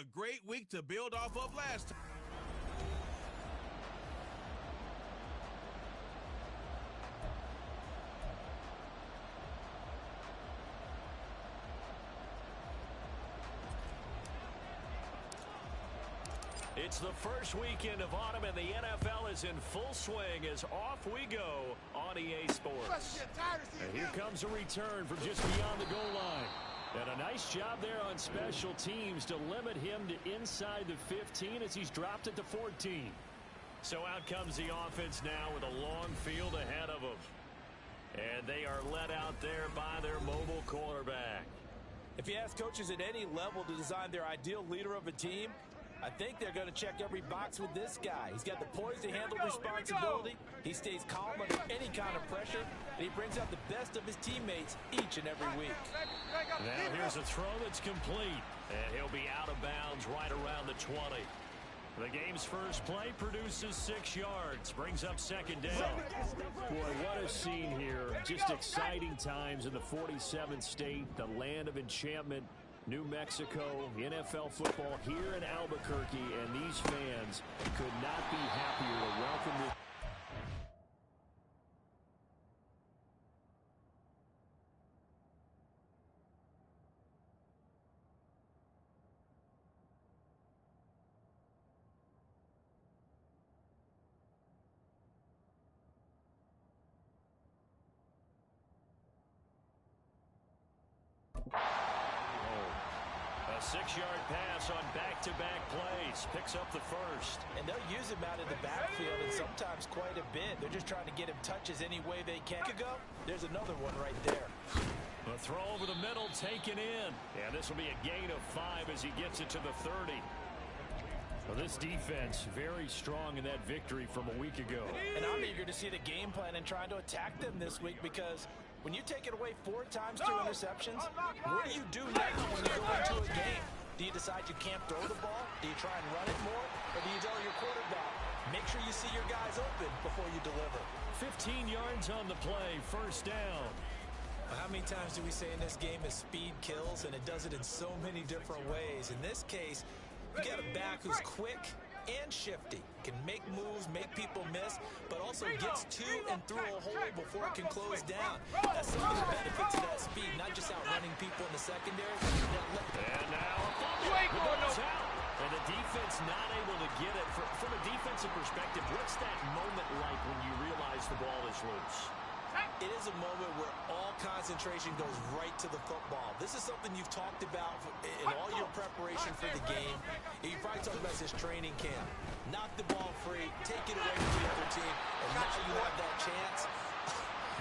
a great week to build off of last time. It's the first weekend of autumn, and the NFL is in full swing as off we go on EA Sports. And here comes a return from just beyond the goal line. And a nice job there on special teams to limit him to inside the 15 as he's dropped it to 14. So out comes the offense now with a long field ahead of them. And they are led out there by their mobile quarterback. If you ask coaches at any level to design their ideal leader of a team, I think they're going to check every box with this guy. He's got the poise to handle responsibility. He stays calm under any kind of pressure. And he brings out the best of his teammates each and every week. Now here's a throw that's complete. And he'll be out of bounds right around the 20. The game's first play produces 6 yards. Brings up second down. Boy, what a scene here. Just exciting times in the 47th state, the land of enchantment. New Mexico, NFL football here in Albuquerque, and these fans could not be happier to welcome this. A 6-yard pass on back-to-back plays. Picks up the first. And they'll use him out in the backfield and sometimes quite a bit. They're just trying to get him touches any way they can. There's another one right there. A throw over the middle taken in. And this will be a gain of 5 as he gets it to the 30. Well, this defense very strong in that victory from a week ago. And I'm eager to see the game plan and trying to attack them this week because when you take it away 4 times, 2 interceptions, what do you do next when you go into a game? Do you decide you can't throw the ball? Do you try and run it more? Or do you tell your quarterback, make sure you see your guys open before you deliver? 15 yards on the play, first down. How many times do we say in this game is speed kills, and it does it in so many different ways? In this case, you got a back who's quick and shifty, can make moves, make people miss, but also gets to and through a hole before it can close down. That's some of the benefits of that speed, not just outrunning people in the secondary. And now the ball's out. And the defense not able to get it. From a defensive perspective, what's that moment like when you realize the ball is loose? It is a moment where all concentration goes right to the football. This is something you've talked about in all your preparation for the game. You probably talked about this training camp. Knock the ball free, take it away from the other team, and now you have that chance.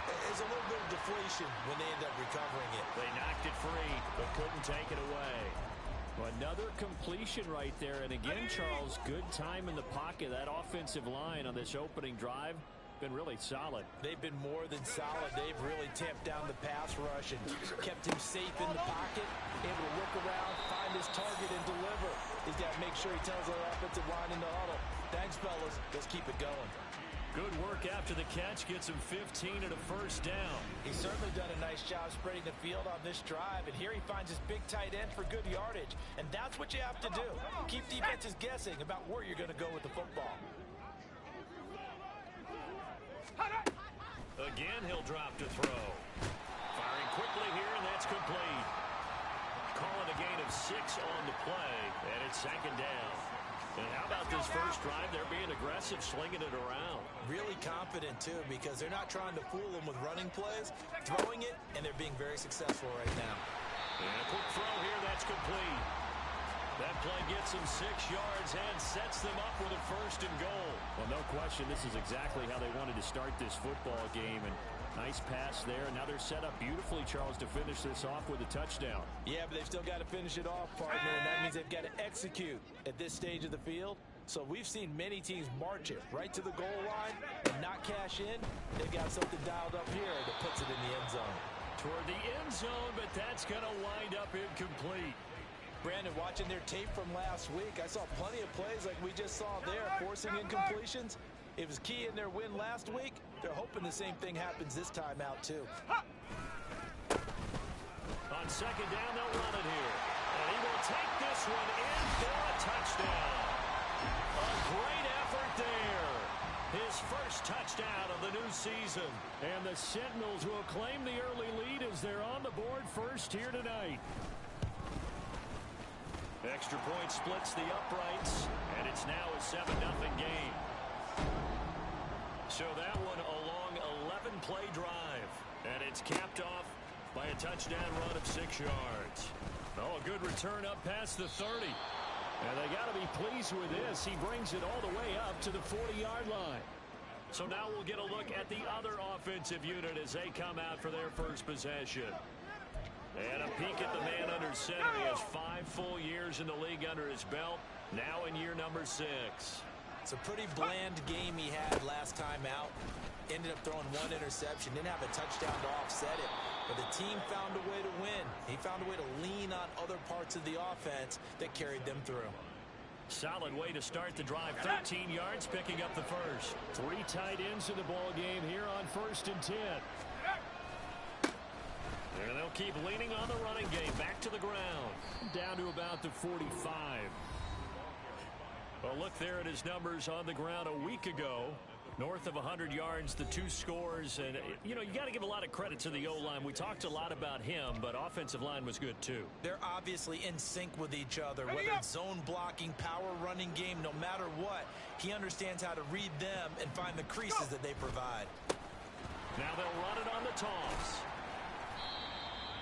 There's a little bit of deflation when they end up recovering it. They knocked it free, but couldn't take it away. Another completion right there. And again, Charles, good time in the pocket. That offensive line on this opening drive been really solid. They've been more than solid. They've really tamped down the pass rush and kept him safe in the pocket, able to look around, find his target, and deliver. He's got to make sure he tells our offensive line in the huddle, thanks, fellas. Let's keep it going. Good work after the catch. Gets him 15 and a first down. He's certainly done a nice job spreading the field on this drive, and here he finds his big tight end for good yardage. And that's what you have to do. Keep defenses guessing about where you're going to go with the football. Again, he'll drop to throw. Firing quickly here, and that's complete. Calling a gain of 6 on the play, and it's second down. And how about this first drive? They're being aggressive, slinging it around. Really confident, too, because they're not trying to fool them with running plays, throwing it, and they're being very successful right now. And a quick throw here, that's complete. That play gets them 6 yards and sets them up with a first and goal. Well, no question, this is exactly how they wanted to start this football game. And nice pass there. Now they're set up beautifully, Charles, to finish this off with a touchdown. Yeah, but they've still got to finish it off, partner, and that means they've got to execute at this stage of the field. So we've seen many teams march it right to the goal line and not cash in. They've got something dialed up here that puts it in the end zone. Toward the end zone, but that's going to wind up incomplete. Brandon, watching their tape from last week, I saw plenty of plays like we just saw there, forcing incompletions. It was key in their win last week. They're hoping the same thing happens this time out, too. On second down, they'll run it here. And he will take this one in for season. And the Sentinels will claim the early lead as they're on the board first here tonight. Extra point splits the uprights, and it's now a 7-0 game. So that one a long 11-play drive, and it's capped off by a touchdown run of 6 yards. Oh, a good return up past the 30. And they got to be pleased with this. He brings it all the way up to the 40-yard line. So now we'll get a look at the other offensive unit as they come out for their first possession. And a peek at the man under center. He has 5 full years in the league under his belt, now in year number 6. It's a pretty bland game he had last time out. Ended up throwing 1 interception. Didn't have a touchdown to offset it. But the team found a way to win. He found a way to lean on other parts of the offense that carried them through. Solid way to start the drive. 13 yards, picking up the first. 3 tight ends in the ball game here on 1st and 10. And they'll keep leaning on the running game. Back to the ground. Down to about the 45. Well, look there at his numbers on the ground a week ago. North of 100 yards, the 2 scores. And, you know, you got to give a lot of credit to the O-line. We talked a lot about him, but offensive line was good, too. They're obviously in sync with each other, whether it's zone blocking, power running game, no matter what. He understands how to read them and find the creases that they provide. Now they'll run it on the toss.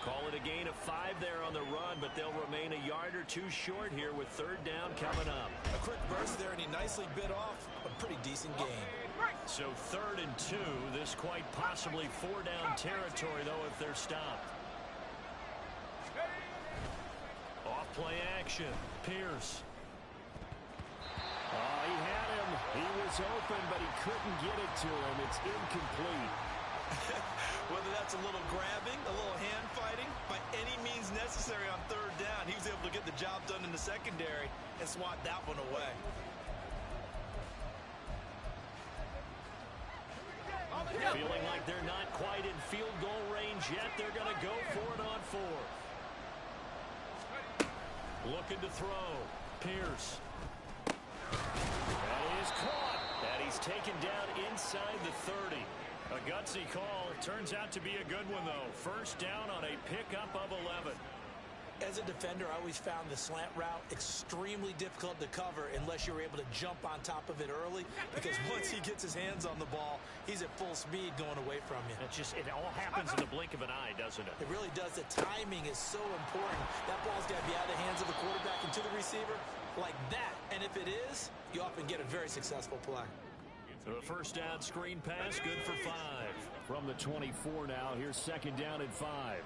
Call it a gain of 5 there on the run, but they'll remain a yard or 2 short here with 3rd down coming up. A quick burst there, and he nicely bit off a pretty decent gain. So 3rd and 2. This quite possibly 4-down territory, though, if they're stopped. Off play action. Pierce. Oh, he had him. He was open, but he couldn't get it to him. It's incomplete. Whether that's a little grabbing, a little hand fighting, by any means necessary on 3rd down, he was able to get the job done in the secondary and swat that one away. Feeling like they're not quite in field goal range yet. They're going to go for it on 4th. Looking to throw. Pierce. That is caught. And he's taken down inside the 30. A gutsy call. Turns out to be a good one, though. 1st down on a pickup of 11. As a defender, I always found the slant route extremely difficult to cover unless you're able to jump on top of it early, because once he gets his hands on the ball, he's at full speed going away from you. It all happens in the blink of an eye, doesn't it? It really does. The timing is so important. That ball's got to be out of the hands of the quarterback and to the receiver like that. And if it is, you often get a very successful play. The 1st down screen pass, good for 5. From the 24 now, here's 2nd down and 5.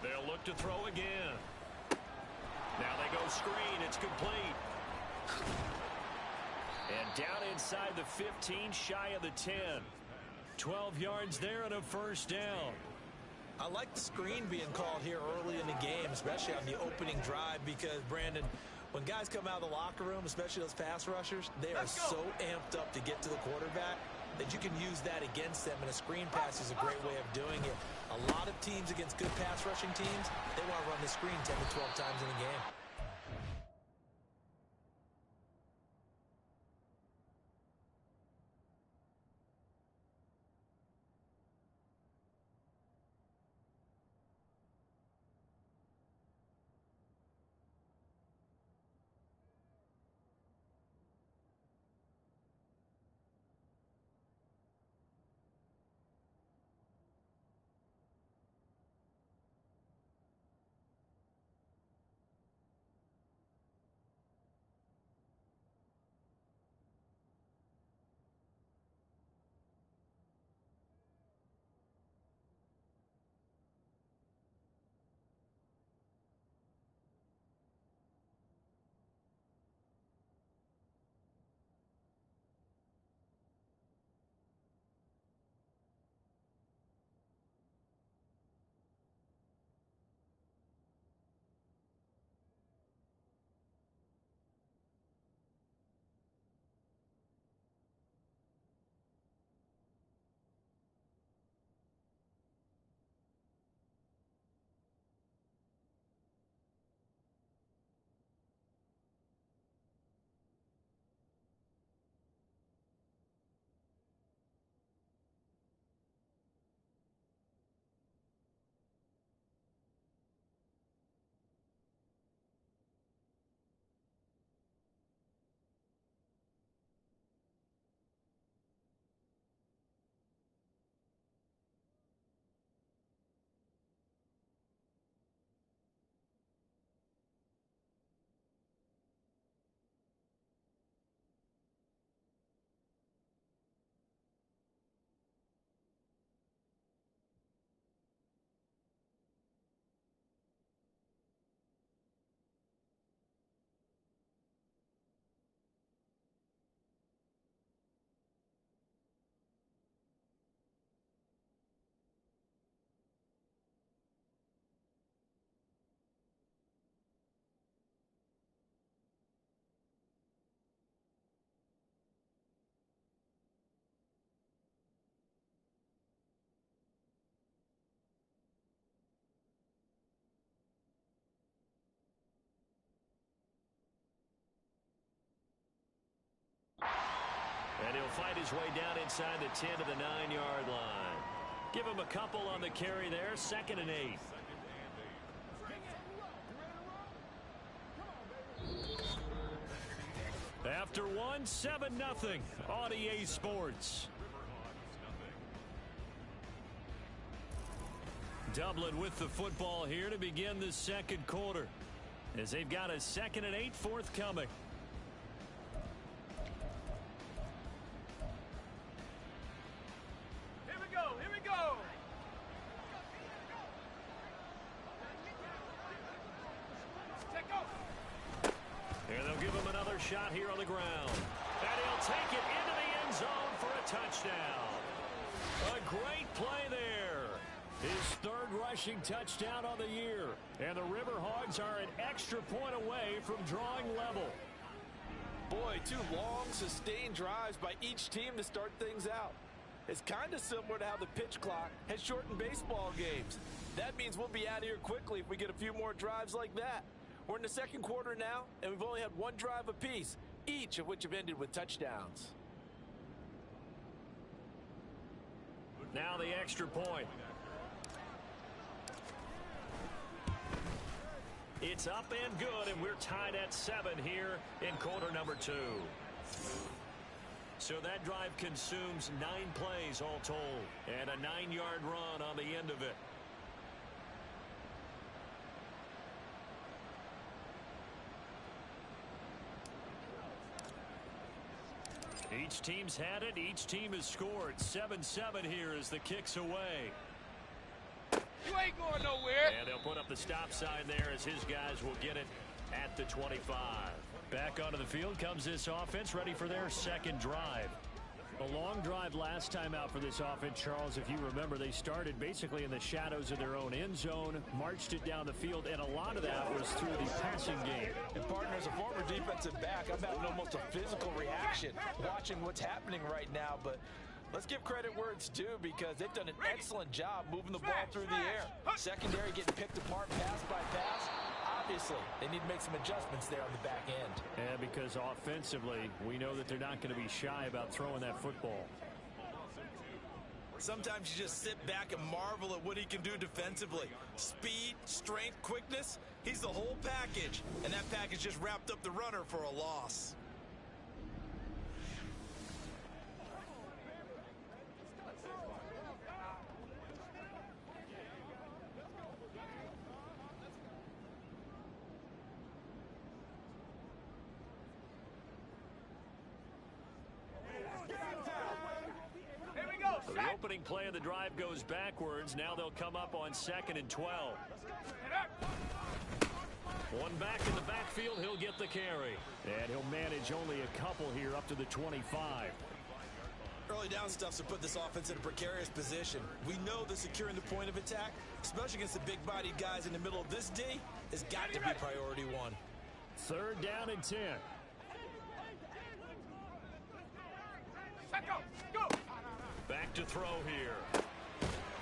They'll look to throw again. Now they go screen. It's complete. And down inside the 15, shy of the 10. 12 yards there and a 1st down. I like the screen being called here early in the game, especially on the opening drive, because, Brandon, when guys come out of the locker room, especially those pass rushers, they are so amped up to get to the quarterback that you can use that against them, and a screen pass is a great way of doing it. A lot of teams against good pass rushing teams, they want to run the screen 10 to 12 times in a game. He'll fight his way down inside the 10 to the 9-yard line. Give him a couple on the carry there. 2nd and 8. After one, 7-0 on EA Sports. Dublin with the football here to begin the second quarter, as they've got a 2nd and 8 forthcoming. Here we go, here we go. Take off. Here they'll give him another shot here on the ground. And he'll take it into the end zone for a touchdown. A great play there. His 3rd rushing touchdown on the year. And the Riverhogs are an extra point away from drawing level. Boy, 2 long, sustained drives by each team to start things out. It's kind of similar to how the pitch clock has shortened baseball games. That means we'll be out of here quickly if we get a few more drives like that. We're in the second quarter now, and we've only had 1 drive apiece, each of which have ended with touchdowns. Now the extra point. It's up and good, and we're tied at 7 here in quarter number 2. So that drive consumes 9 plays all told, and a 9-yard run on the end of it. Each team's had it. Each team has scored. 7-7 here as the kick's away. You ain't going nowhere. And they'll put up the stop sign there as his guys will get it at the 25. Back onto the field comes this offense, ready for their second drive. A long drive last time out for this offense, Charles. If you remember, they started basically in the shadows of their own end zone, marched it down the field, and a lot of that was through the passing game. And partner, as a former defensive back, I'm having almost a physical reaction watching what's happening right now. But let's give credit where it's due, because they've done an excellent job moving the ball through the air. Secondary getting picked apart pass by pass. Obviously, they need to make some adjustments there on the back end. And because offensively, we know that they're not going to be shy about throwing that football. Sometimes you just sit back and marvel at what he can do defensively. Speed, strength, quickness, he's the whole package. And that package just wrapped up the runner for a loss. The opening play of the drive goes backwards. Now they'll come up on 2nd and 12. One back in the backfield, he'll get the carry. And he'll manage only a couple here up to the 25. Early down stuff's to put this offense in a precarious position. We know that securing the point of attack, especially against the big-bodied guys in the middle of this D, has got to be priority 1. 3rd down and 10. Go. Back to throw here.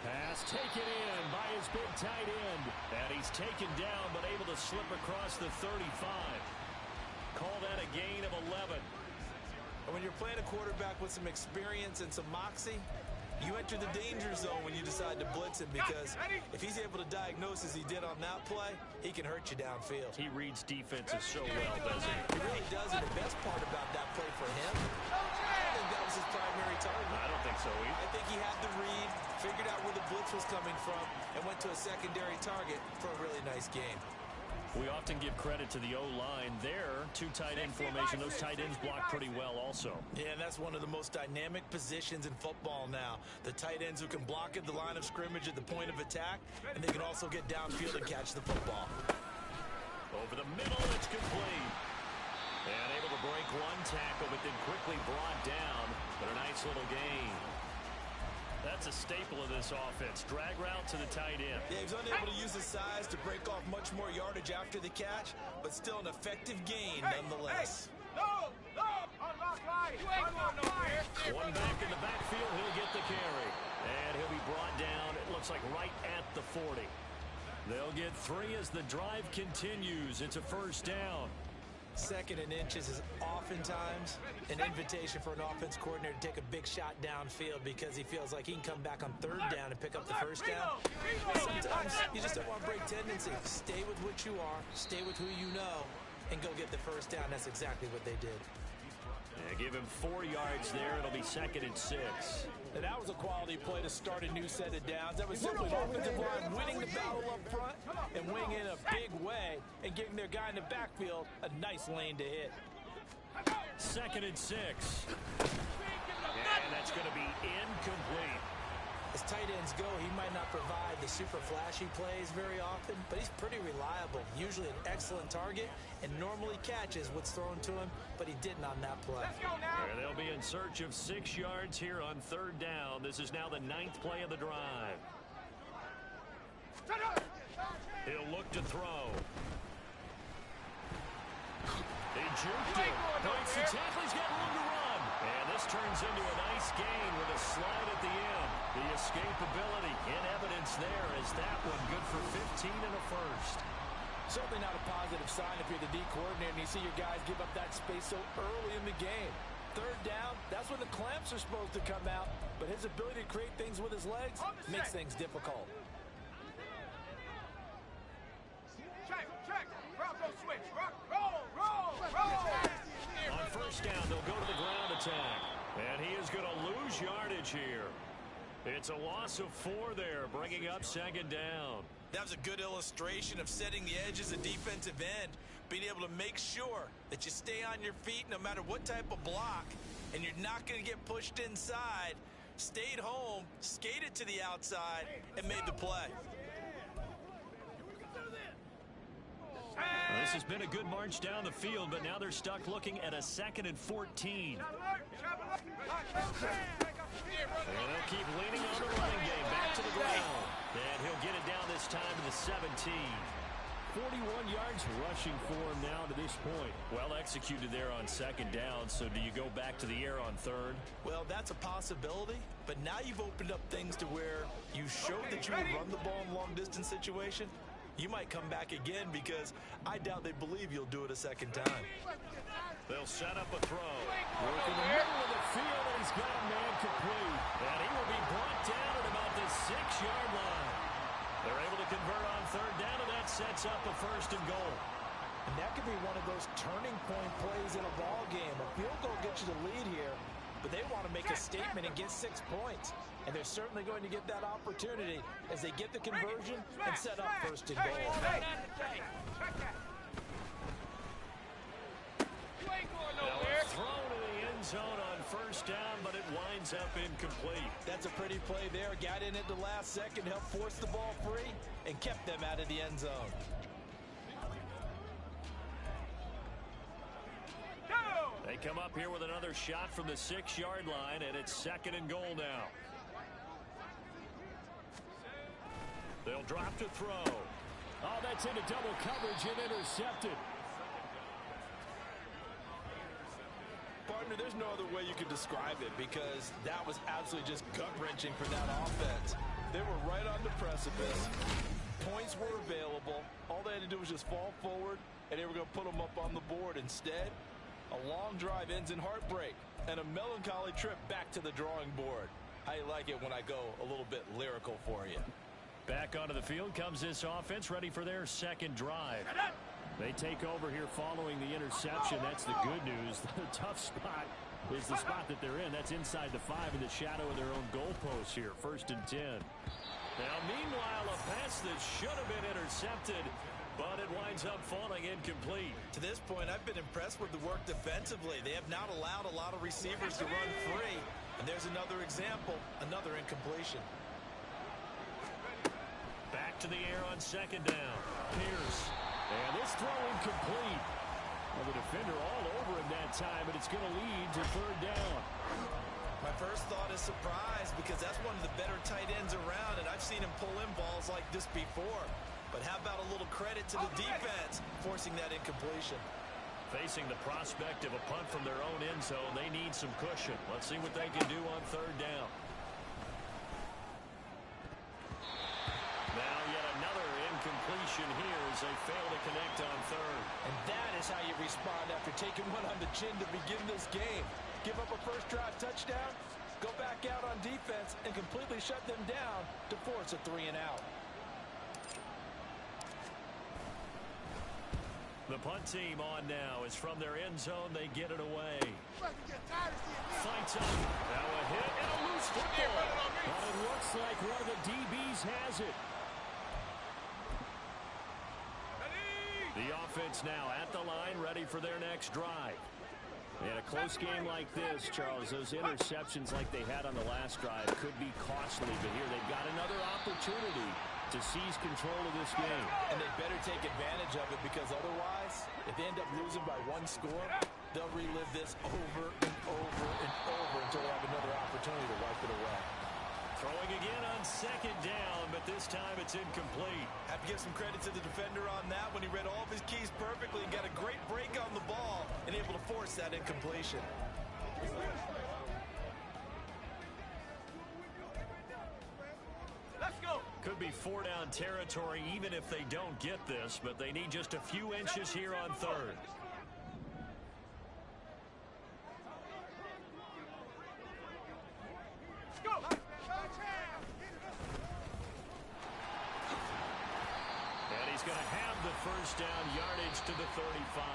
Pass taken in by his big tight end. And he's taken down but able to slip across the 35. Call that a gain of 11. And when you're playing a quarterback with some experience and some moxie, you enter the danger zone when you decide to blitz him, because if he's able to diagnose as he did on that play, he can hurt you downfield. He reads defenses so well, doesn't he? He really does, and the best part about that play for him, I don't think that was his primary target. I don't think so either. I think he had the read, figured out where the blitz was coming from, and went to a secondary target for a really nice game. We often give credit to the O-line there. 2 tight end formation. Those tight ends block pretty well also. Yeah, and that's one of the most dynamic positions in football now. The tight ends who can block at the line of scrimmage at the point of attack, and they can also get downfield and catch the football. Over the middle, it's complete. And able to break 1 tackle, but then quickly brought down. But a nice little gain. That's a staple of this offense. Drag route to the tight end. Yeah, he's unable to use his size to break off much more yardage after the catch, but still an effective gain nonetheless. No, unlock line. You ain't going nowhere. One back in the backfield, he'll get the carry. And he'll be brought down, it looks like right at the 40. They'll get 3 as the drive continues. It's a 1st down. Second and inches is oftentimes an invitation for an offense coordinator to take a big shot downfield because he feels like he can come back on third down and pick up the first down. Sometimes you just don't want to break tendency. Stay with what you are, stay with who you know, and go get the first down. That's exactly what they did. Yeah, give him 4 yards there. It'll be 2nd and 6. And that was a quality play to start a new set of downs. That was simply an offensive line winning the battle up front and winning in a big way and giving their guy in the backfield a nice lane to hit. 2nd and 6. And that's going to be incomplete. As tight ends go, he might not provide the super flashy plays very often, but he's pretty reliable. Usually an excellent target and normally catches what's thrown to him, but he didn't on that play. And they'll be in search of 6 yards here on 3rd down. This is now the 9th play of the drive. He'll look to throw. He juked it. Points the tackle. He's got room to run. And this turns into a nice gain with a slide at the end. The escapability in evidence there as that one good for 15 and a first. Certainly not a positive sign if you're the D coordinator and you see your guys give up that space so early in the game. 3rd down, that's when the clamps are supposed to come out, but his ability to create things with his legs makes things difficult. Check. Bronco switch. Roll. On 1st down, they'll go to the ground attack. And he is going to lose yardage here. It's a loss of 4 there, bringing up 2nd down. That was a good illustration of setting the edge as a defensive end, being able to make sure that you stay on your feet no matter what type of block, and you're not going to get pushed inside. Stayed home, skated to the outside, and made the play. Well, this has been a good march down the field, but now they're stuck looking at a 2nd and 14. And they'll keep leaning on the running game. Back to the ground. And he'll get it down this time to the 17. 41 yards rushing for him now to this point. Well executed there on 2nd down. So do you go back to the air on 3rd? Well, that's a possibility. But now you've opened up things to where you showed that you would run the ball in long-distance situation. You might come back again because I doubt they believe you'll do it a 2nd time. They'll set up a throw. Work in the middle of the field, and he's got a man complete. And he will be brought down at about the 6-yard line. They're able to convert on 3rd down, and that sets up a 1st and goal. And that could be one of those turning point plays in a ball game. A field goal gets you the lead here, but they want to make a statement and get 6 points. And they're certainly going to get that opportunity as they get the conversion and set up 1st and goal. Now a throw to the end zone on 1st down, but it winds up incomplete. That's a pretty play there. Got in at the last second, helped force the ball free, and kept them out of the end zone. They come up here with another shot from the 6-yard line, and it's 2nd and goal now. They'll drop to throw. Oh, that's into double coverage and intercepted. Partner, there's no other way you could describe it because that was absolutely just gut-wrenching for that offense. They were right on the precipice. Points were available. All they had to do was just fall forward, and they were going to put them up on the board. Instead, a long drive ends in heartbreak and a melancholy trip back to the drawing board. I like it when I go a little bit lyrical for you. Back onto the field comes this offense, ready for their 2nd drive. They take over here following the interception. That's the good news. The tough spot is the spot that they're in. That's inside the 5 in the shadow of their own goalpost here. 1st and 10. Now, meanwhile, a pass that should have been intercepted, but it winds up falling incomplete. To this point, I've been impressed with the work defensively. They have not allowed a lot of receivers to run free. And there's another example, another incompletion. Back to the air on 2nd down. Pierce. And this throw incomplete. Well, the defender all over him that time, but it's going to lead to 3rd down. My first thought is surprise because that's one of the better tight ends around, and I've seen him pull in balls like this before. But how about a little credit to the defense forcing that incompletion? Facing the prospect of a punt from their own end zone, they need some cushion. Let's see what they can do on 3rd down. Now yet another incompletion here as they fail to connect on 3rd. And that is how you respond after taking one on the chin to begin this game. Give up a first drive touchdown, go back out on defense, and completely shut them down to force a 3-and-out. The punt team on now is from their end zone. They get it away. Fights up. Now a hit and a loose football. But it looks like one of the DBs has it. The offense now at the line, ready for their next drive. In a close game like this, Charles, those interceptions like they had on the last drive could be costly. But here they've got another opportunity to seize control of this game. And they better take advantage of it, because otherwise, if they end up losing by one score, they'll relive this over and over and over until they have another opportunity to wipe it away. Throwing again on second down, but this time it's incomplete. Have to give some credit to the defender on that when he read all of his keys perfectly and got a great break on the ball and able to force that incompletion. Let's go. Could be 4-down territory even if they don't get this, but they need just a few inches here on third. Going to have the first down, yardage to the 35.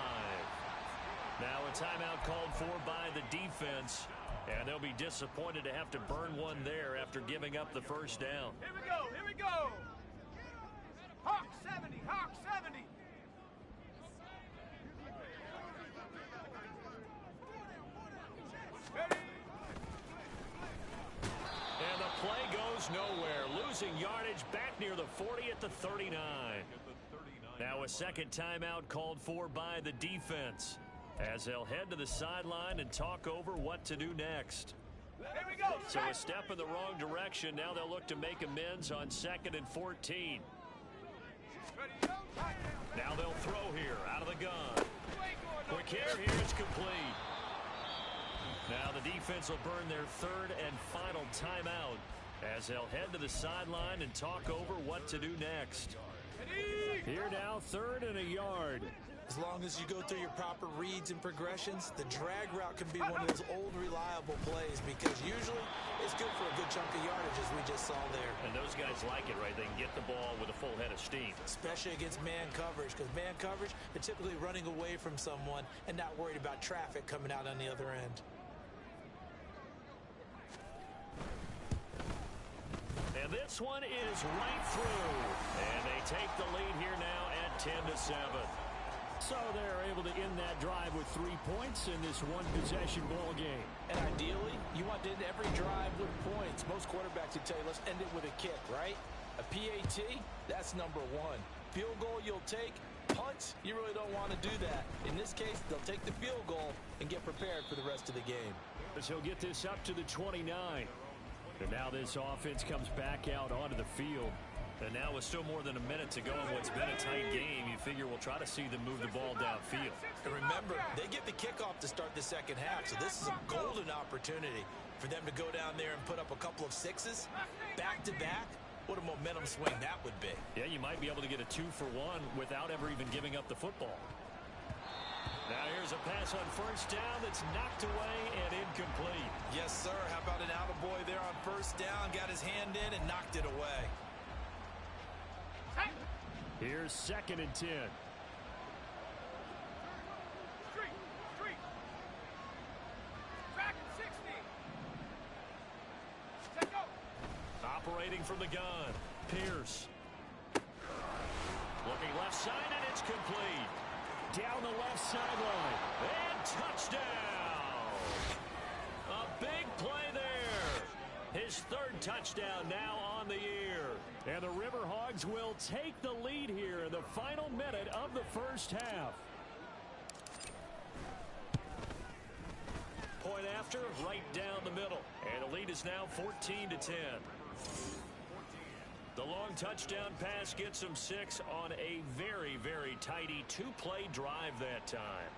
Now a timeout called for by the defense, and they'll be disappointed to have to burn one there after giving up the first down. Here we go, here we go. Hawk 70, Hawk 70. Ready. And the play goes nowhere, losing yardage back near the 40 at the 39. Now a second timeout called for by the defense as they'll head to the sideline and talk over what to do next. Here we go. So a step in the wrong direction. Now they'll look to make amends on 2nd and 14. Now they'll throw here out of the gun. Quick hitter here, it's complete. Now the defense will burn their third and final timeout as they'll head to the sideline and talk over what to do next. Here now, 3rd and a yard. As long as you go through your proper reads and progressions, the drag route can be one of those old reliable plays, because usually it's good for a good chunk of yardage, as we just saw there. And those guys like it, right? They can get the ball with a full head of steam. Especially against man coverage, because man coverage, they're typically running away from someone and not worried about traffic coming out on the other end. And this one is right through. And they take the lead here now at 10-7. So they're able to end that drive with 3 points in this one-possession ball game. And ideally, you want to end every drive with points. Most quarterbacks would tell you, let's end it with a kick, right? A PAT, that's number 1. Field goal you'll take. Punts, you really don't want to do that. In this case, they'll take the field goal and get prepared for the rest of the game. So he'll get this up to the 29. And now this offense comes back out onto the field. And now with still more than a minute to go in what's been a tight game, you figure we'll try to see them move the ball downfield. And remember, they get the kickoff to start the second half, so this is a golden opportunity for them to go down there and put up a couple of sixes back-to-back. What a momentum swing that would be. Yeah, you might be able to get a 2-for-1 without ever even giving up the football. Now here's a pass on first down that's knocked away and incomplete. Yes, sir. How about an attaboy there on first down? Got his hand in and knocked it away. Here's 2nd and 10. Street. Back at 60. Set go. Operating from the gun. Pierce. Looking left side, and it's complete. Down the left sideline. And touchdown. A big play there. His 3rd touchdown now on the year. And the Riverhogs will take the lead here in the final minute of the first half. Point after, right down the middle. And the lead is now 14-10. The long touchdown pass gets them 6 on a very, very tidy 2-play drive that time.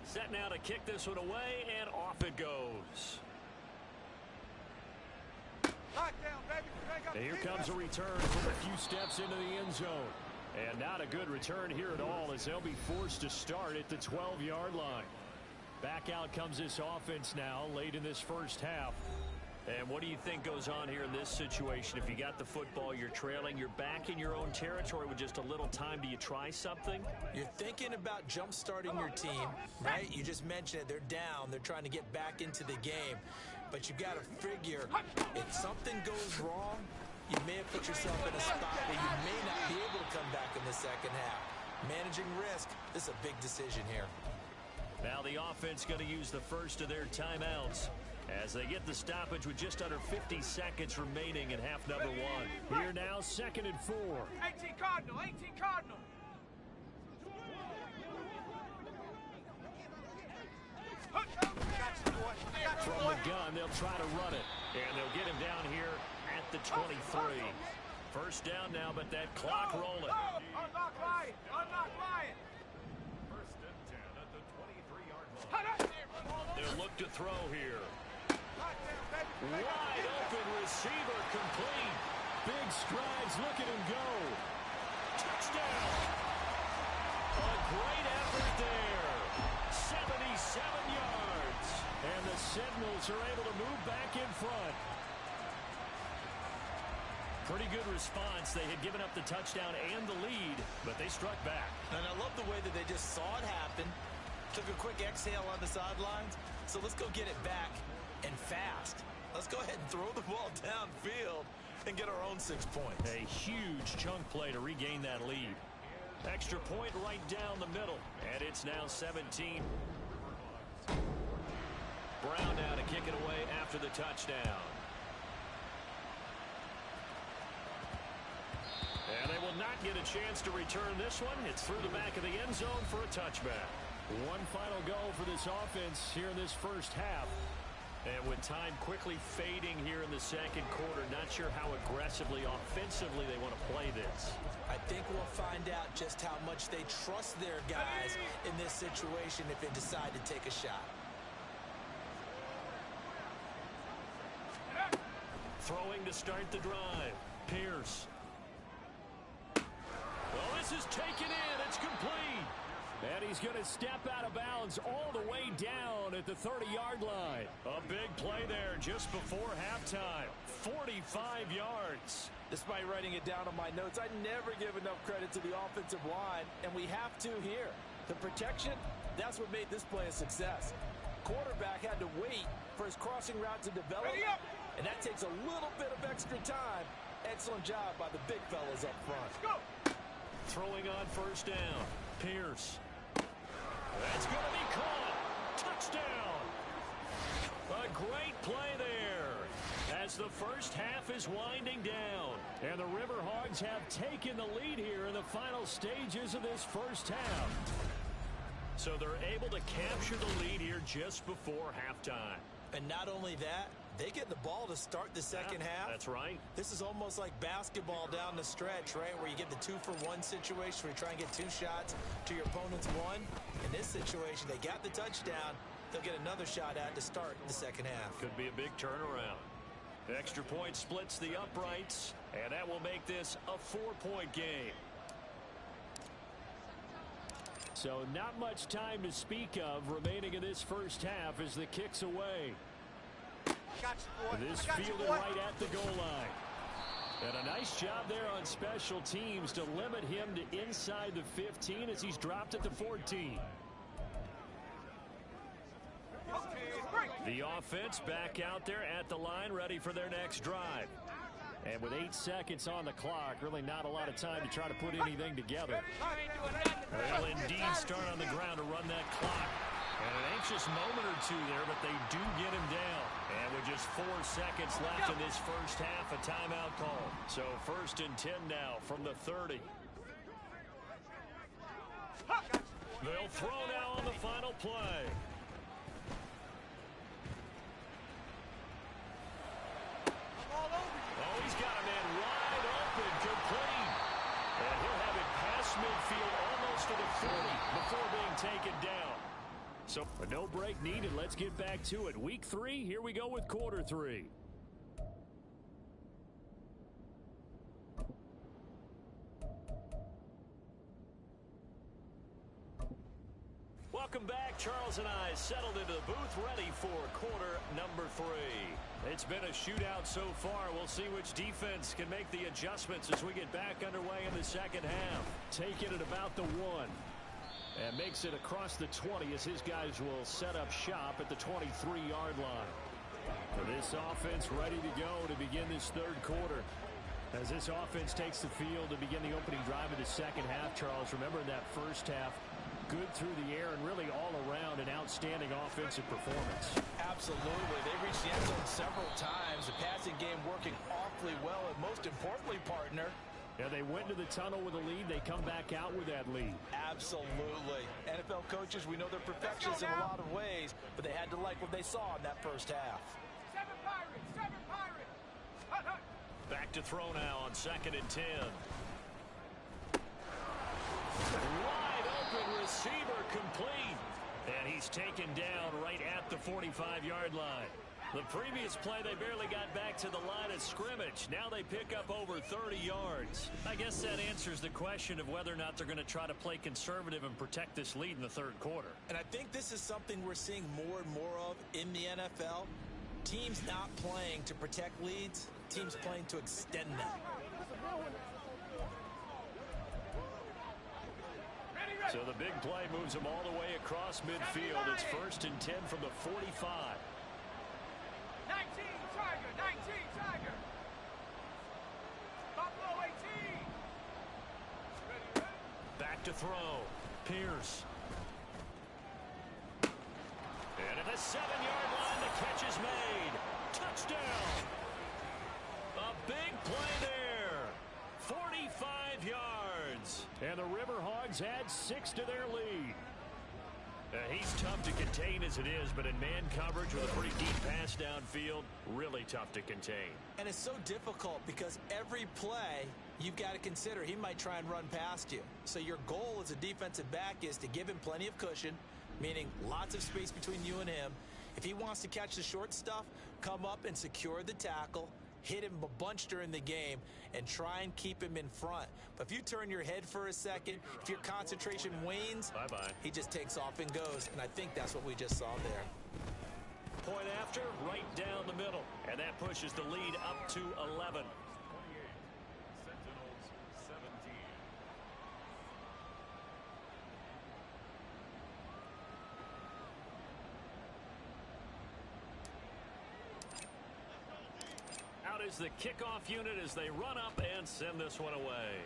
Set now to kick this one away, and off it goes. And here comes a return from a few steps into the end zone. And not a good return here at all, as they'll be forced to start at the 12-yard line. Back out comes this offense now late in this first half. And what do you think goes on here in this situation? If you got the football, you're trailing, you're back in your own territory with just a little time. Do you try something? You're thinking about jump-starting your team, right? You just mentioned it. They're down. They're trying to get back into the game. But you've got to figure if something goes wrong, you may have put yourself in a spot where you may not be able to come back in the second half. Managing risk, this is a big decision here. Now the offense going to use the first of their timeouts as they get the stoppage with just under 50 seconds remaining in half number one. Here now, 2nd and 4. 18 Cardinal, 18 Cardinal. From the gun, they'll try to run it. And they'll get him down here at the 23. First down now, but that clock rolling. Unlock Lion, unlock Lion. First and 10 at the 23-yard line. They'll look to throw here. Wide open receiver complete. Big strides, look at him go. Touchdown. A great effort there. 77 yards. And the Sentinels are able to move back in front. Pretty good response. They had given up the touchdown and the lead, but they struck back. And I love the way that they just saw it happen. Took a quick exhale on the sidelines. So let's go get it back and fast. Let's go ahead and throw the ball downfield and get our own 6 points. A huge chunk play to regain that lead. Extra point right down the middle. And it's now 17. Brown now to kick it away after the touchdown. And they will not get a chance to return this one. It's through the back of the end zone for a touchback. One final go for this offense here in this first half. And with time quickly fading here in the second quarter, not sure how aggressively, offensively they want to play this. I think we'll find out just how much they trust their guys in this situation if they decide to take a shot. Throwing to start the drive. Pierce. Well, this is taken in. It's complete. And he's going to step out of bounds all the way down at the 30-yard line. A big play there just before halftime. 45 yards. Despite writing it down on my notes, I never give enough credit to the offensive line, and we have to here. The protection, that's what made this play a success. Quarterback had to wait for his crossing route to develop, and that takes a little bit of extra time. Excellent job by the big fellas up front. Let's go. Throwing on first down. Pierce. That's going to be caught. Touchdown. A great play there as the first half is winding down. And the Riverhogs have taken the lead here in the final stages of this first half. So they're able to capture the lead here just before halftime. And not only that, they get the ball to start the second half. That's right. This is almost like basketball down the stretch, right, where you get the 2-for-1 situation where you try and get 2 shots to your opponent's 1. In this situation, they got the touchdown. They'll get another shot at to start the second half. Could be a big turnaround. The extra point splits the uprights, and that will make this a 4-point game. So not much time to speak of remaining in this first half as the kick's away. This fielded right at the goal line. And a nice job there on special teams to limit him to inside the 15 as he's dropped at the 14. The offense back out there at the line, ready for their next drive. And with 8 seconds on the clock, really not a lot of time to try to put anything together. They'll indeed start on the ground to run that clock. And an anxious moment or two there, but they do get him down. And with just 4 seconds left in this first half, a timeout call. So 1st and 10 now from the 30. They'll throw now on the final play. Oh, he's got a man wide open, complete. And he'll have it past midfield almost to the 40 before being taken down. So a no break needed. Let's get back to it. Week 3, here we go with quarter 3. Welcome back. Charles and I settled into the booth ready for quarter number 3. It's been a shootout so far. We'll see which defense can make the adjustments as we get back underway in the second half. Taking it about the 1. And makes it across the 20 as his guys will set up shop at the 23-yard line. For this offense ready to go to begin this third quarter. As this offense takes the field to begin the opening drive of the second half, Charles, remember in that first half, good through the air and really all around an outstanding offensive performance. Absolutely. They reached the end zone several times. The passing game working awfully well. And most importantly, partner, yeah, they went to the tunnel with a lead. They come back out with that lead. Absolutely. NFL coaches, we know they're perfectionists in a lot of ways, but they had to like what they saw in that first half. 7 Pirates! 7 Pirates! Hut, hut. Back to throw now on 2nd and 10. Wide open receiver complete. And he's taken down right at the 45-yard line. The previous play, they barely got back to the line of scrimmage. Now they pick up over 30 yards. I guess that answers the question of whether or not they're going to try to play conservative and protect this lead in the third quarter. And I think this is something we're seeing more and more of in the NFL. Teams not playing to protect leads, teams playing to extend them. So the big play moves them all the way across midfield. It's 1st and 10 from the 45. 19 Tiger! 19 Tiger! Buffalo 18! Ready? Back to throw. Pierce. And at the 7-yard line, the catch is made. Touchdown. A big play there. 45 yards. And the Riverhogs add 6 to their lead. He's tough to contain as it is, but in man coverage with a pretty deep pass downfield, really tough to contain. And it's so difficult because every play you've got to consider he might try and run past you. So your goal as a defensive back is to give him plenty of cushion, meaning lots of space between you and him. If he wants to catch the short stuff, come up and secure the tackle, hit him a bunch during the game, and try and keep him in front. But if you turn your head for a second, if your concentration wanes, he just takes off and goes. And I think that's what we just saw there. Point after, right down the middle. And that pushes the lead up to 11. Out is the kickoff unit as they run up and send this one away.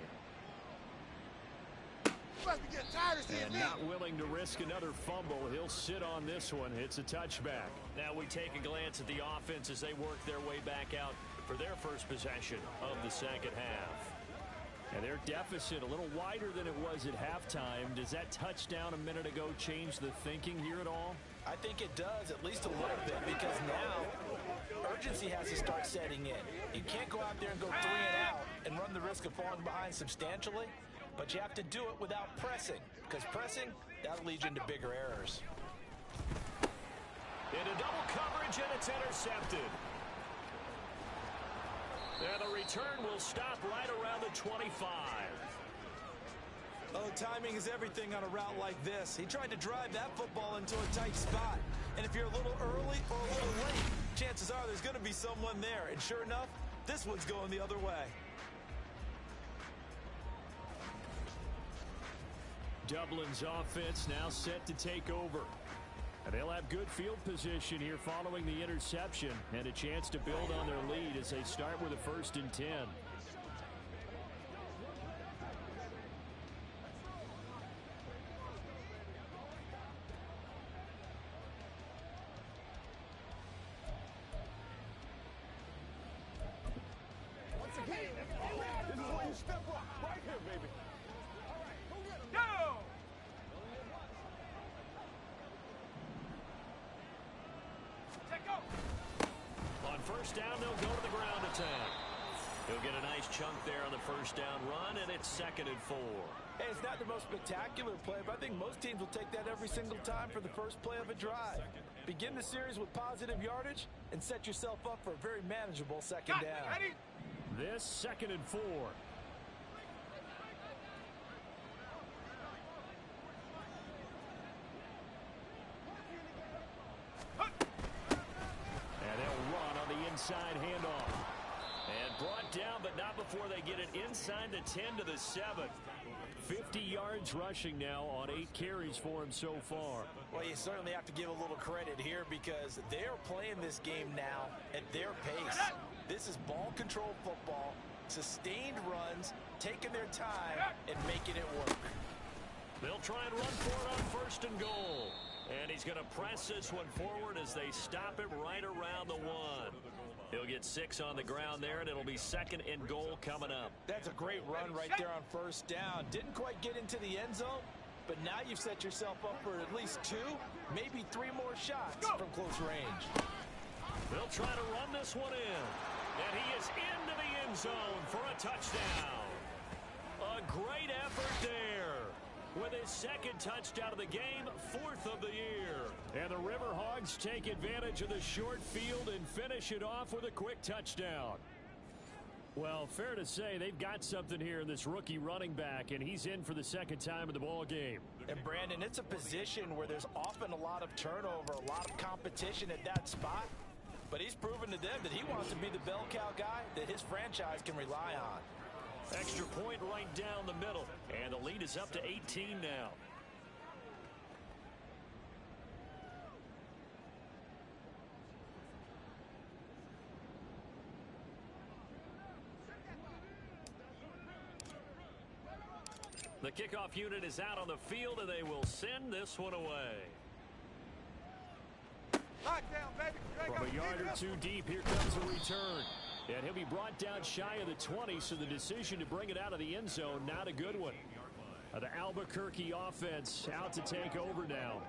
And not willing to risk another fumble, he'll sit on this one. It's a touchback. Now we take a glance at the offense as they work their way back out for their first possession of the second half. And their deficit a little wider than it was at halftime. Does that touchdown a minute ago change the thinking here at all? I think it does, at least a little bit, because now urgency has to start setting in. You can't go out there and go 3 and out and run the risk of falling behind substantially, but you have to do it without pressing, because pressing, that'll lead you into bigger errors. Into double coverage, and it's intercepted. And the return will stop right around the 25. Oh, timing is everything on a route like this. He tried to drive that football into a tight spot. And if you're a little early or a little late, chances are there's going to be someone there. And sure enough, this one's going the other way. Dublin's offense now set to take over. And they'll have good field position here following the interception and a chance to build on their lead as they start with a 1st and 10. Once again, this is where you step up. Right here, baby. All right, go get him. Go! On 1st down, they'll go to the ground attack. He'll get a nice chunk there on the 1st down run, and it's 2nd and 4. Hey, it's not the most spectacular play, but I think most teams will take that every single time for the first play of a drive. Begin the series with positive yardage and set yourself up for a very manageable 2nd down. This 2nd and 4. inside handoff. And brought down, but not before they get it inside the 10 to the 7. 50 yards rushing now on 8 carries for him so far. Well, you certainly have to give a little credit here because they're playing this game now at their pace. This is ball control football, sustained runs, taking their time and making it work. They'll try and run for it on 1st and goal. And he's going to press this one forward as they stop it right around the 1. He'll get 6 on the ground there, and it'll be 2nd and goal coming up. That's a great run right there on 1st down. Didn't quite get into the end zone, but now you've set yourself up for at least 2, maybe 3 more shots from close range. They'll try to run this one in. And he is into the end zone for a touchdown. A great effort there. With his 2nd touchdown of the game, 4th of the year. And the Riverhogs take advantage of the short field and finish it off with a quick touchdown. Well, fair to say they've got something here in this rookie running back, and he's in for the 2nd time in the ball game. And Brandon, it's a position where there's often a lot of turnover, a lot of competition at that spot. But he's proven to them that he wants to be the bell cow guy that his franchise can rely on. Extra point right down the middle. And the lead is up to 18 now. The kickoff unit is out on the field, and they will send this one away. From a yard or 2 deep, here comes a return. And he'll be brought down shy of the 20, so the decision to bring it out of the end zone, not a good one. The Albuquerque offense out to take over now.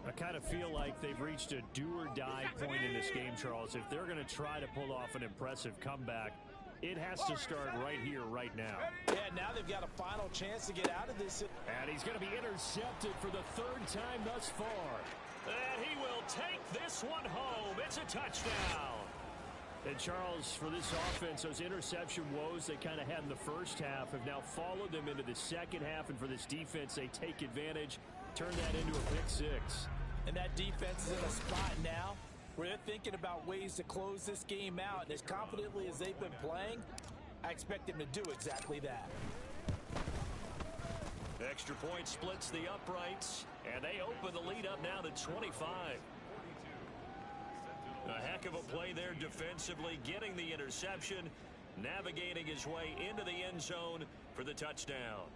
I kind of feel like they've reached a do-or-die point in this game, Charles. If they're going to try to pull off an impressive comeback, it has to start right here, right now. Yeah, now they've got a final chance to get out of this. And he's going to be intercepted for the 3rd time thus far. And he will take this one home. It's a touchdown. And Charles, for this offense, those interception woes they kind of had in the first half have now followed them into the second half. And for this defense, they take advantage, turn that into a pick-6. And that defense is in a spot now where they're thinking about ways to close this game out. And as confidently as they've been playing, I expect them to do exactly that. Extra point splits the uprights, and they open the lead up now to 25. A heck of a play there defensively, getting the interception, navigating his way into the end zone for the touchdown.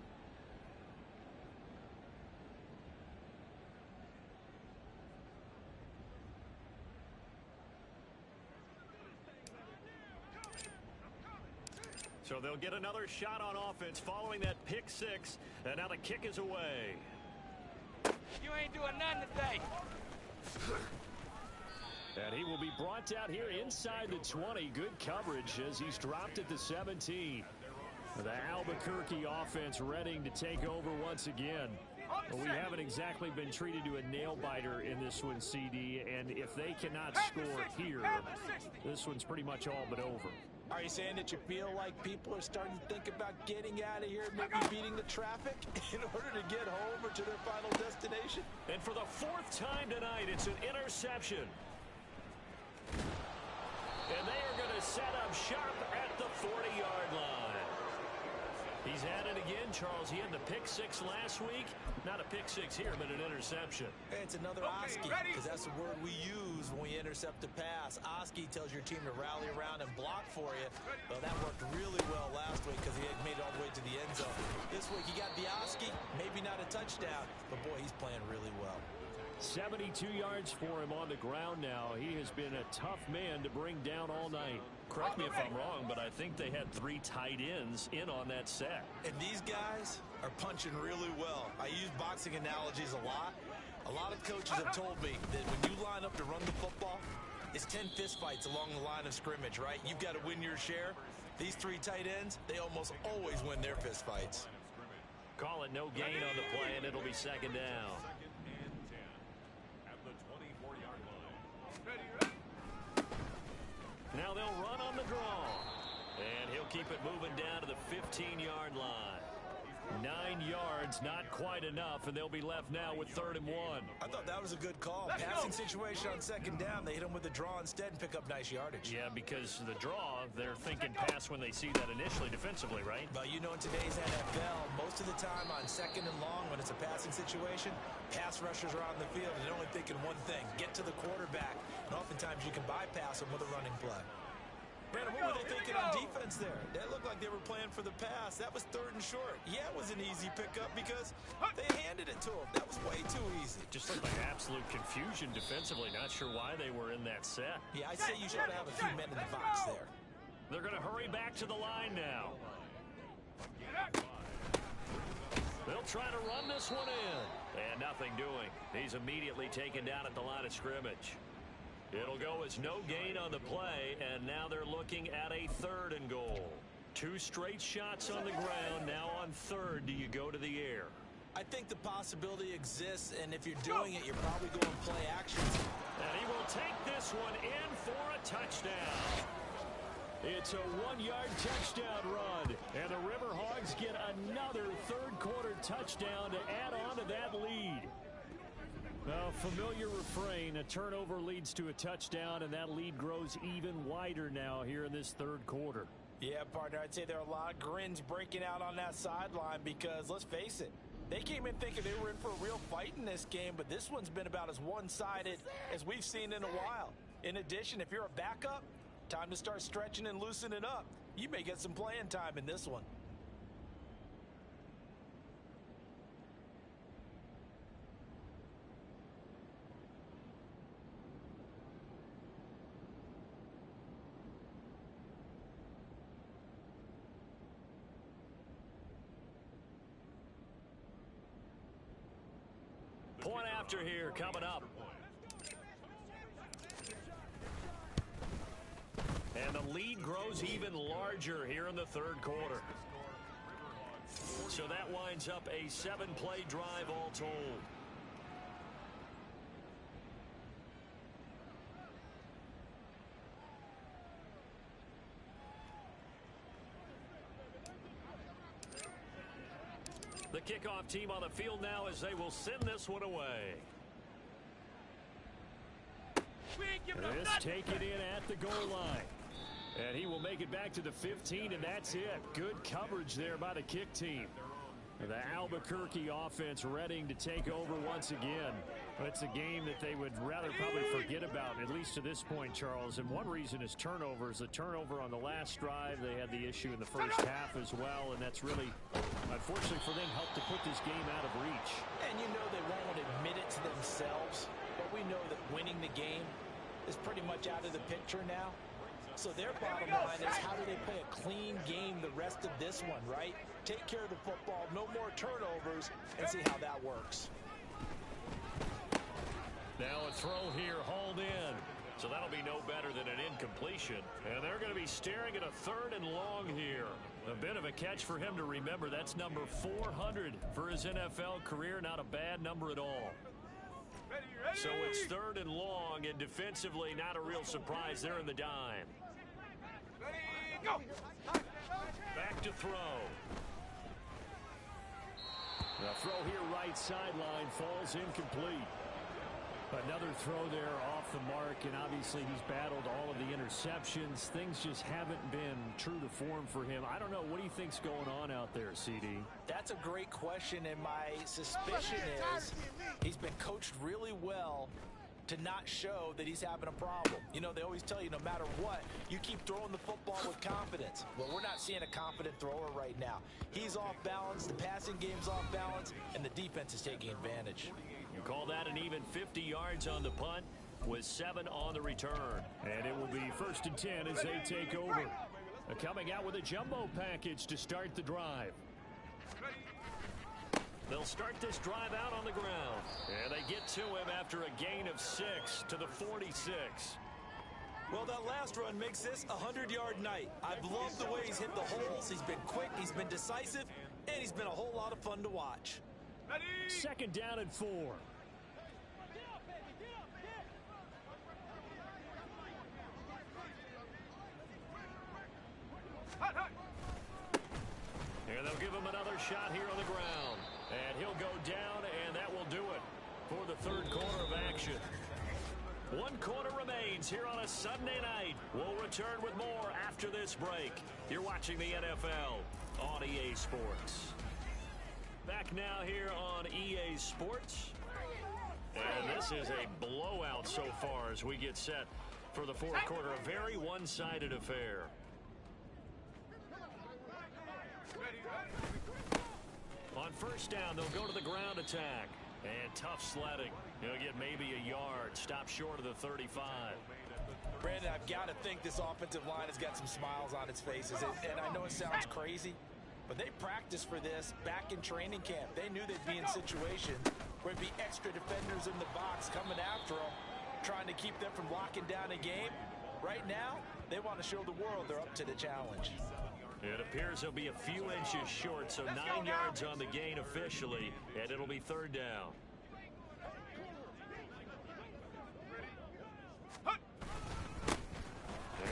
So they'll get another shot on offense following that pick-6, and now the kick is away. You ain't doing nothing today. And he will be brought down here inside the 20. Good coverage as he's dropped at the 17. The Albuquerque offense ready to take over once again. We haven't exactly been treated to a nail-biter in this one, CD, and if they cannot score here, this one's pretty much all but over. Are you saying that you feel like people are starting to think about getting out of here, maybe beating the traffic in order to get home or to their final destination? And for the 4th time tonight, it's an interception. And they are going to set up shop at the 40-yard line. He's had it again, Charles. He had the pick-6 last week. Not a pick-6 here, but an interception. Hey, it's another Oski, because that's the word we use when we intercept a pass. Oski tells your team to rally around and block for you. Well, that worked really well last week because he had made it all the way to the end zone. This week he got the Oski, maybe not a touchdown, but boy, he's playing really well. 72 yards for him on the ground now. He has been a tough man to bring down all night. Correct me if I'm wrong, but I think they had 3 tight ends in on that set. And these guys are punching really well. I use boxing analogies a lot. A lot of coaches have told me that when you line up to run the football, it's 10 fistfights along the line of scrimmage, right? You've got to win your share. These 3 tight ends, they almost always win their fistfights. Call it no gain on the play, and it'll be 2nd down. Now they'll run on the draw. And he'll keep it moving down to the 15-yard line. 9 yards, not quite enough, and they'll be left now with 3rd and 1. I thought that was a good call. Passing situation on 2nd down. They hit him with the draw instead and pick up nice yardage. Yeah, because the draw, they're thinking pass when they see that initially defensively, right? But you know, in today's NFL, most of the time on 2nd and long, when it's a passing situation, pass rushers are on the field and they're only thinking one thing: get to the quarterback. And oftentimes you can bypass them with a running play. Brandon, what were they thinking on defense there? They looked like they were playing for the pass. That was 3rd and short. Yeah, it was an easy pickup because they handed it to him. That was way too easy. Just looked like absolute confusion defensively. Not sure why they were in that set. Yeah, I'd say you should have a few men in the box there. They're going to hurry back to the line now. They'll try to run this one in. And nothing doing. He's immediately taken down at the line of scrimmage. It'll go as no gain on the play, and now they're looking at a 3rd and goal. 2 straight shots on the ground. Now on 3rd, do you go to the air? I think the possibility exists, and if you're doing it, you're probably going play action. And he will take this one in for a touchdown. It's a 1-yard touchdown run, and the Riverhogs get another 3rd quarter touchdown to add on to that lead. A familiar refrain: a turnover leads to a touchdown, and that lead grows even wider now here in this 3rd quarter. Yeah, partner, I'd say there are a lot of grins breaking out on that sideline because, let's face it, they came in thinking they were in for a real fight in this game, but this one's been about as one-sided as we've seen in a while. In addition, if you're a backup, time to start stretching and loosening up. You may get some playing time in this one. Point after here coming up. And the lead grows even larger here in the 3rd quarter. So that winds up a 7-play drive all told. The kickoff team on the field now as they will send this one away. This take it in at the goal line. And he will make it back to the 15, and that's it. Good coverage there by the kick team. The Albuquerque offense ready to take over once again. It's a game that they would rather probably forget about, at least to this point, Charles. And one reason is turnovers. The turnover on the last drive, they had the issue in the first half as well, and that's really, unfortunately for them, helped to put this game out of reach. And you know they won't admit it to themselves, but we know that winning the game is pretty much out of the picture now. So their bottom line is, how do they play a clean game the rest of this one, right? Take care of the football, no more turnovers, and see how that works. Now a throw here hauled in. So that'll be no better than an incompletion. And they're going to be staring at a 3rd and long here. A bit of a catch for him to remember. That's number 400 for his NFL career. Not a bad number at all. So it's 3rd and long, and defensively not a real surprise. They're in the dime. Back to throw. The throw here right sideline falls incomplete. Another throw there off the mark, and obviously he's battled all of the interceptions. Things just haven't been true to form for him. I don't know. What do you think's going on out there, CD? That's a great question, and my suspicion is he's been coached really well to not show that he's having a problem. You know, they always tell you no matter what, you keep throwing the football with confidence. Well, we're not seeing a confident thrower right now. He's off balance, the passing game's off balance, and the defense is taking advantage. You call that an even 50 yards on the punt with 7 on the return. And it will be 1st and 10 as they take over. Coming out with a jumbo package to start the drive. They'll start this drive out on the ground. And they get to him after a gain of 6 to the 46. Well, that last run makes this a 100-yard night. I've loved the way he's hit the holes. He's been quick, he's been decisive, and he's been a whole lot of fun to watch. 2nd down and 4. And And they'll give him another shot here on the ground. And he'll go down, and that will do it for the third quarter of action. One quarter remains here on a Sunday night. We'll return with more after this break. You're watching the NFL on EA Sports. Back now here on EA Sports. And this is a blowout so far as we get set for the fourth quarter. A very one-sided affair. On first down, they'll go to the ground attack. And tough sledding. He'll get maybe a yard. Stop short of the 35. Brandon, I've got to think this offensive line has got some smiles on its faces. And I know it sounds crazy, but they practiced for this back in training camp. They knew they'd be in situations where it'd be extra defenders in the box coming after them, trying to keep them from locking down a game. Right now, they want to show the world they're up to the challenge. It appears he'll be a few inches short, so 9 yards on the gain officially, and it'll be third down. And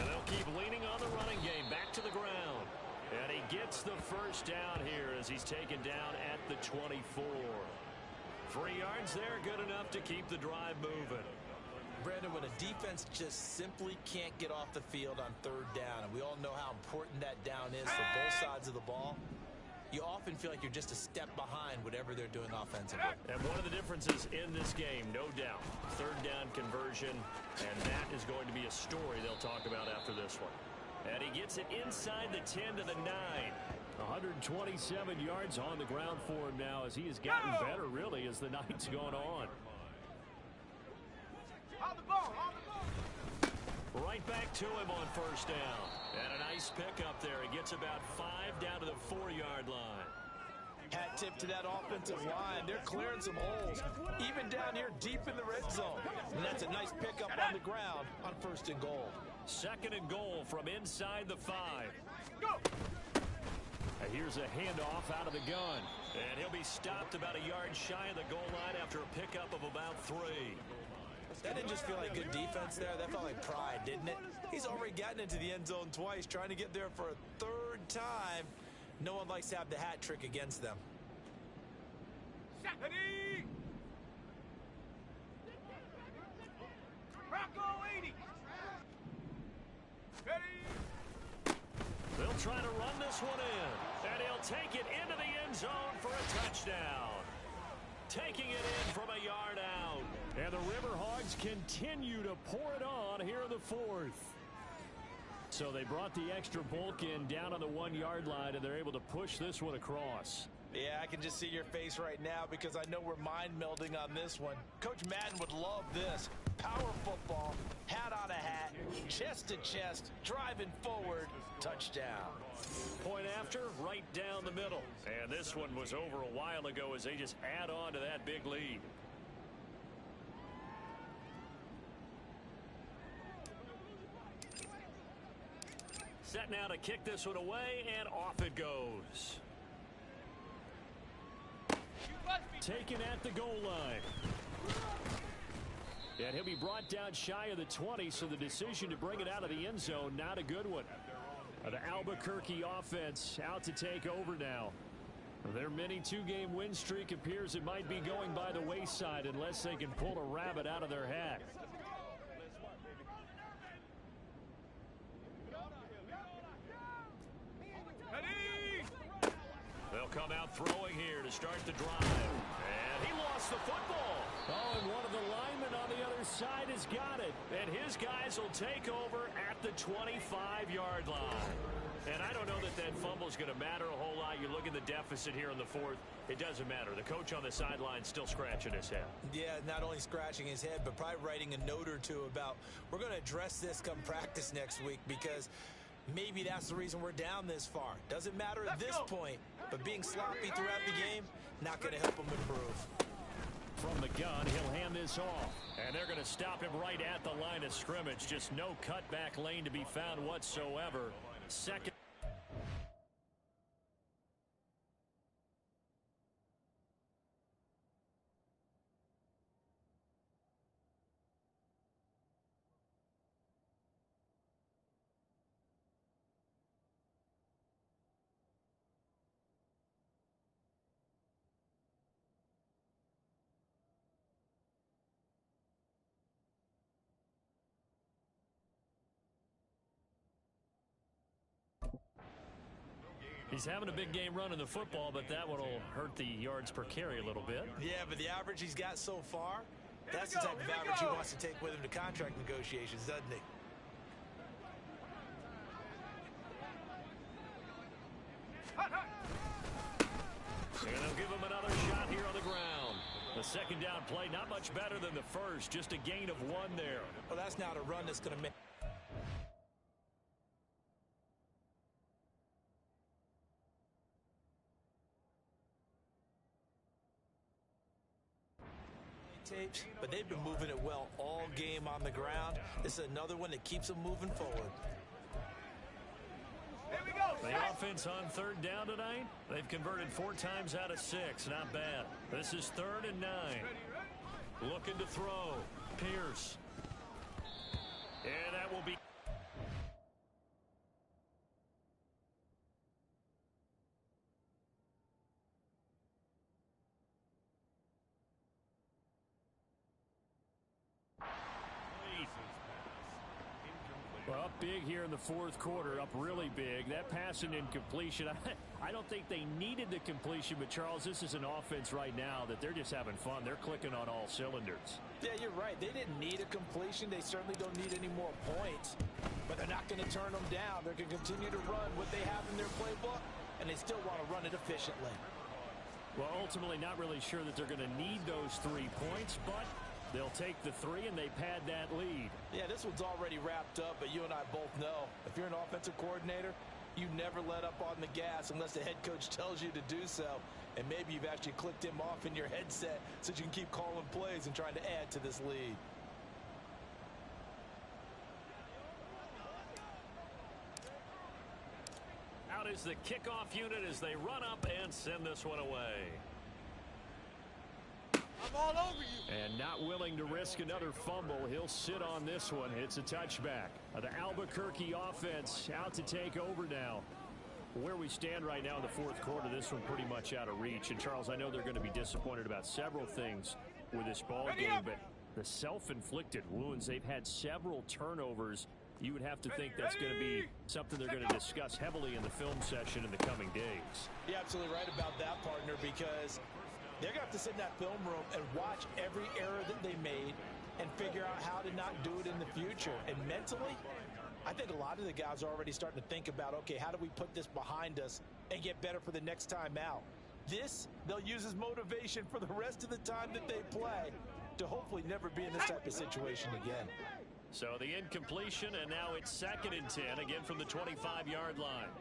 they'll keep leaning on the running game. Back to the ground. And he gets the first down here as he's taken down at the 24. 3 yards there, good enough to keep the drive moving. Brandon, when a defense just simply can't get off the field on third down, and we all know how important that down is for both sides of the ball, you often feel like you're just a step behind whatever they're doing offensively. And one of the differences in this game, no doubt, third down conversion, and that is going to be a story they'll talk about after this one. And he gets it inside the 10 to the 9. 127 yards on the ground for him now as he has gotten better, really, as the night's gone on. Right back to him on first down. And a nice pickup there. He gets about 5 down to the 4-yard line. Hat tip to that offensive line. They're clearing some holes, even down here deep in the red zone. And that's a nice pickup on the ground on first and goal. Second and goal from inside the 5. Go! And here's a handoff out of the gun. And he'll be stopped about a yard shy of the goal line after a pickup of about 3. That didn't just feel like good defense there. That felt like pride, didn't it? He's already gotten into the end zone twice, trying to get there for a third time. No one likes to have the hat trick against them. Ready! Rocco 80! Ready! They'll try to run this one in. And he'll take it into the end zone for a touchdown. Taking it in from a yard out. And the Riverhogs continue to pour it on here in the fourth. So they brought the extra bulk in down on the 1-yard line, and they're able to push this one across. Yeah, I can just see your face right now because I know we're mind melding on this one. Coach Madden would love this. Power football, hat on a hat, chest to chest, driving forward, touchdown. Point after, right down the middle. And this one was over a while ago as they just add on to that big lead. Set now to kick this one away, and off it goes. Taken at the goal line. And he'll be brought down shy of the 20, so the decision to bring it out of the end zone, not a good one. The Albuquerque offense out to take over now. Their mini 2-game win streak appears it might be going by the wayside unless they can pull a rabbit out of their hat. They'll come out throwing here to start the drive. And he lost the football. Oh, and one of the linemen on the other side has got it. And his guys will take over at the 25-yard line. And I don't know that that fumble is going to matter a whole lot. You look at the deficit here in the fourth. It doesn't matter. The coach on the sideline still scratching his head. Yeah, not only scratching his head, but probably writing a note or two about we're going to address this come practice next week because maybe that's the reason we're down this far. Doesn't matter at this point, but being sloppy throughout the game, not going to help him improve. From the gun, he'll hand this off. And they're going to stop him right at the line of scrimmage. Just no cutback lane to be found whatsoever. Second. He's having a big game running the football, but that one will hurt the yards per carry a little bit. Yeah, but the average he's got so far, that's the type of average he wants to take with him to contract negotiations, doesn't he? And they'll give him another shot here on the ground. The second down play, not much better than the first, just a gain of 1 there. Well, that's not a run that's going to make. Tapes, but they've been moving it well all game on the ground. This is another one that keeps them moving forward. Here we go. The offense on third down tonight, they've converted 4 times out of 6. Not bad. This is 3rd and 9. Looking to throw. Pierce. And that will be. Well, up big here in the fourth quarter, up really big. That pass and incompletion, I don't think they needed the completion, but Charles, this is an offense right now that they're just having fun. They're clicking on all cylinders. Yeah, you're right. They didn't need a completion. They certainly don't need any more points, but they're not going to turn them down. They're going to continue to run what they have in their playbook, and they still want to run it efficiently. Well, ultimately, not really sure that they're going to need those 3 points, but they'll take the 3 and they pad that lead. Yeah, this one's already wrapped up, but you and I both know if you're an offensive coordinator, you never let up on the gas unless the head coach tells you to do so. And maybe you've actually clicked him off in your headset so you can keep calling plays and trying to add to this lead. Out is the kickoff unit as they run up and send this one away. I'm all over you. And not willing to risk another fumble. He'll sit on this one. It's a touchback. The Albuquerque offense out to take over now. Where we stand right now in the fourth quarter, this one pretty much out of reach. And, Charles, I know they're going to be disappointed about several things with this ball game, but the self-inflicted wounds, they've had several turnovers. You would have to think that's going to be something they're going to discuss heavily in the film session in the coming days. You're absolutely right about that, partner, because they're going to have to sit in that film room and watch every error that they made and figure out how to not do it in the future. And mentally, I think a lot of the guys are already starting to think about, okay, how do we put this behind us and get better for the next time out? This, they'll use as motivation for the rest of the time that they play to hopefully never be in this type of situation again. So the incompletion, and now it's 2nd and 10, again from the 25-yard line.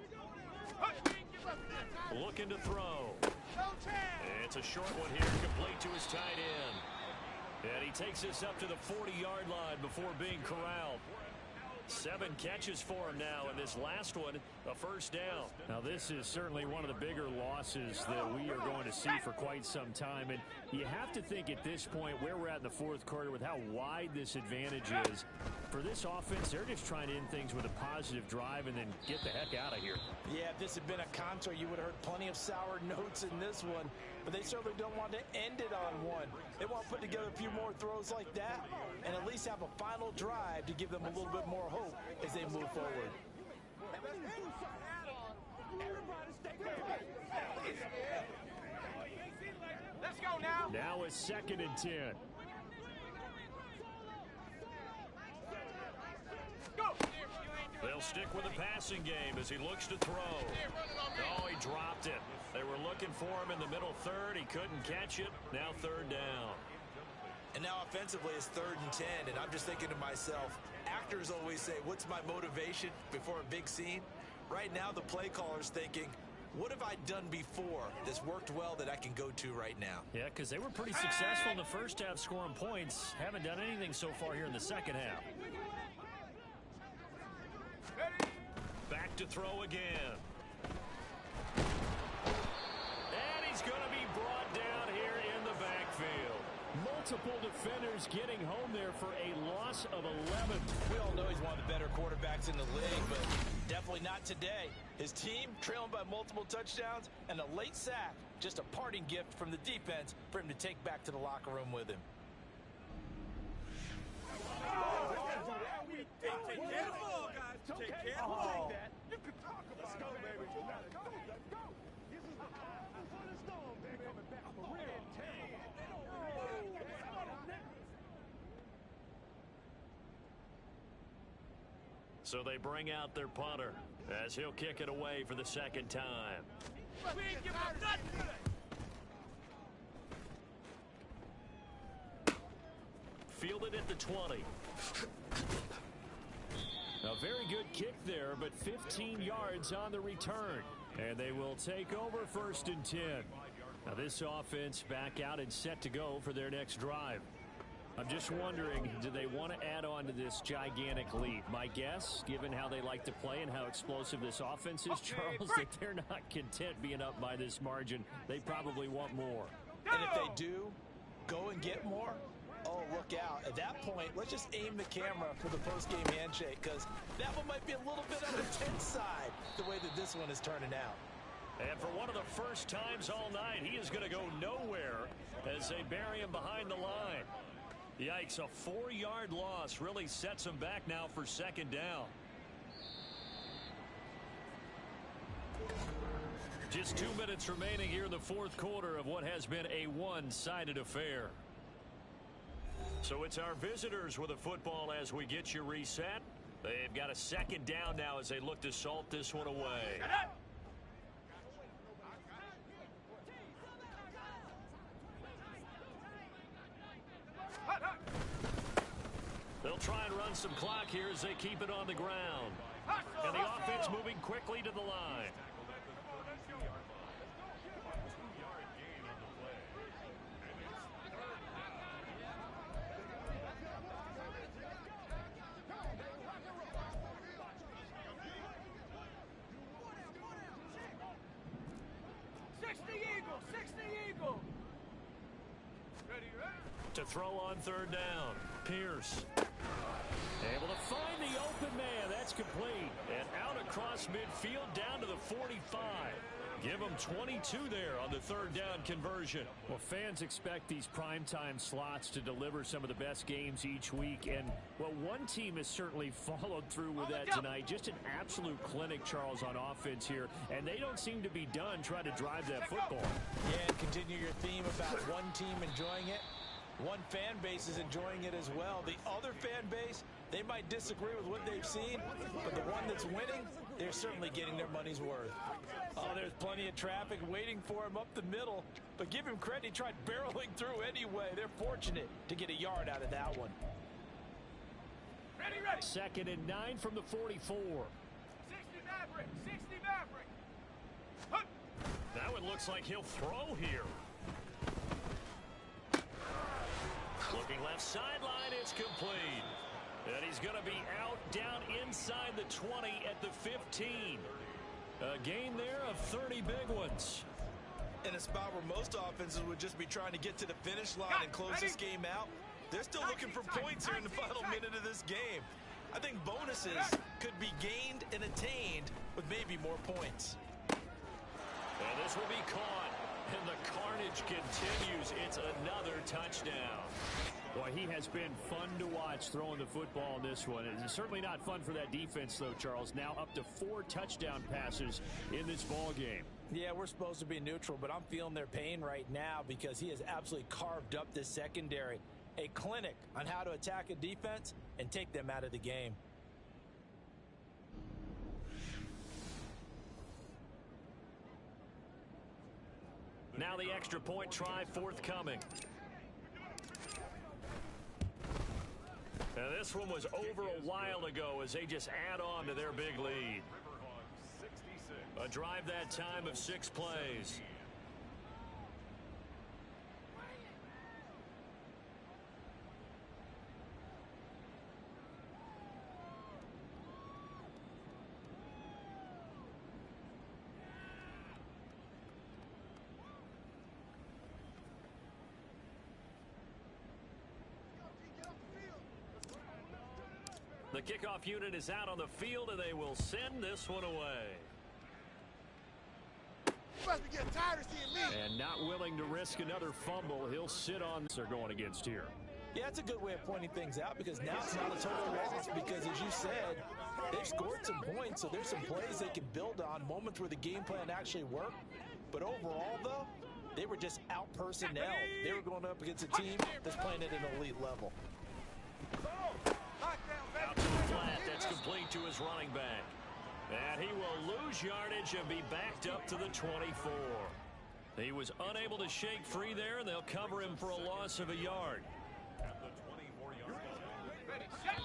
Looking to throw. It's a short one here, complete to his tight end. And he takes this up to the 40-yard line before being corralled. 7 catches for him now, and this last one, a first down. Now, this is certainly one of the bigger losses that we are going to see for quite some time. And you have to think at this point where we're at in the fourth quarter with how wide this advantage is. For this offense, they're just trying to end things with a positive drive and then get the heck out of here. Yeah, if this had been a concert, you would have heard plenty of sour notes in this one. But they certainly don't want to end it on one. They want to put together a few more throws like that and at least have a final drive to give them a little bit more hope as they move forward. Let's go now. Now it's 2nd and 10. Go. They'll stick with the passing game as he looks to throw. Oh, he dropped it. They were looking for him in the middle third. He couldn't catch it. Now 3rd down. And now offensively it's 3rd and 10, and I'm just thinking to myself, actors always say, what's my motivation before a big scene? Right now the play caller's thinking, what have I done before that's worked well that I can go to right now? Yeah, because they were pretty successful in the first half scoring points. Haven't done anything so far here in the second half. Back to throw again. And he's going to be brought down here in the backfield. Multiple defenders getting home there for a loss of 11. We all know he's one of the better quarterbacks in the league, but definitely not today. His team trailing by multiple touchdowns and a late sack. Just a parting gift from the defense for him to take back to the locker room with him. Take care of the ball, guys. Take care of the ball. You can talk about it, baby. So they bring out their punter as he'll kick it away for the second time. We ain't giving up nothing today. Fielded at the 20. A very good kick there, but 15 yards on the return. And they will take over 1st and 10. Now this offense back out and set to go for their next drive. I'm just wondering, do they want to add on to this gigantic lead? My guess, given how they like to play and how explosive this offense is, Charles, that they're not content being up by this margin. They probably want more. And if they do, go and get more. Oh, look out. At that point, let's just aim the camera for the post-game handshake, because that one might be a little bit on the tense side, the way that this one is turning out. And for one of the first times all night, he is going to go nowhere as they bury him behind the line. Yikes, a 4-yard loss really sets him back now for 2nd down. Just 2 minutes remaining here in the 4th quarter of what has been a one-sided affair. So it's our visitors with a football as we get you reset. They've got a 2nd down now as they look to salt this one away. They'll try and run some clock here as they keep it on the ground. And the offense moving quickly to the line. To throw on 3rd down. Pierce. Able to find the open man. That's complete. And out across midfield down to the 45. Give them 22 there on the 3rd down conversion. Well, fans expect these primetime slots to deliver some of the best games each week. And, well, one team has certainly followed through with that tonight. Just an absolute clinic, Charles, on offense here. And they don't seem to be done trying to drive that football. Yeah, and continue your theme about one team enjoying it. One fan base is enjoying it as well. The other fan base, they might disagree with what they've seen, but the one that's winning, they're certainly getting their money's worth. Oh, there's plenty of traffic waiting for him up the middle, but give him credit, he tried barreling through anyway. They're fortunate to get a yard out of that one. Ready. 2nd and 9 from the 44. 60 Maverick. 60 Maverick. That one looks like he'll throw here. Looking left sideline, it's complete. And he's going to be out down inside the 20 at the 15. A gain there of 30 big ones. In a spot where most offenses would just be trying to get to the finish line and close this game out, they're still looking for points here in the final minute of this game. I think bonuses could be gained and attained with maybe more points. And this will be caught. And the carnage continues. It's another touchdown. Boy, he has been fun to watch throwing the football in this one. It's certainly not fun for that defense, though, Charles. Now up to 4 touchdown passes in this ball game. Yeah, we're supposed to be neutral, but I'm feeling their pain right now because he has absolutely carved up this secondary. A clinic on how to attack a defense and take them out of the game. Now the extra point try forthcoming. Now this one was over a while ago as they just add on to their big lead. A drive that time of 6 plays. The kickoff unit is out on the field, and they will send this one away. You must be getting tired of seeing me. And not willing to risk another fumble, he'll sit on. They're going against here. Yeah, that's a good way of pointing things out because now it's not a total loss because, as you said, they've scored some points, so there's some plays they can build on, moments where the game plan actually worked. But overall, though, they were just out-personnel. They were going up against a team that's playing at an elite level. Out to the flat. That's complete to his running back. And he will lose yardage and be backed up to the 24. He was unable to shake free there, and they'll cover him for a loss of a yard. At the 24-yard line. Ready, set.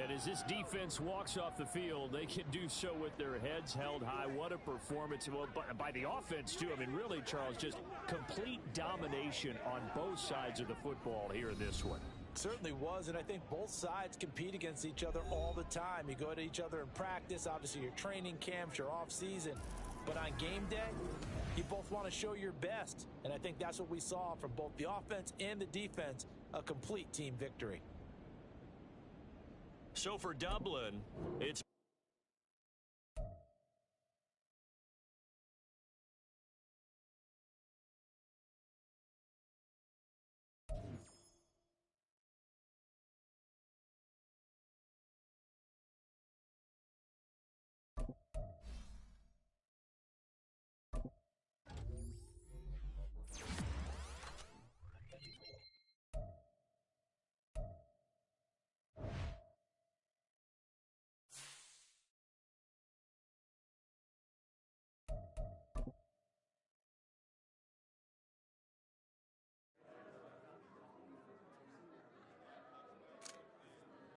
And as this defense walks off the field, they can do so with their heads held high. What a performance by the offense, too. I mean, really, Charles, just complete domination on both sides of the football here in this one. Certainly was, and I think both sides compete against each other all the time. You go to each other in practice, obviously your training camps, your off season, but on game day, you both want to show your best, and I think that's what we saw from both the offense and the defense, a complete team victory. So for Dublin, it's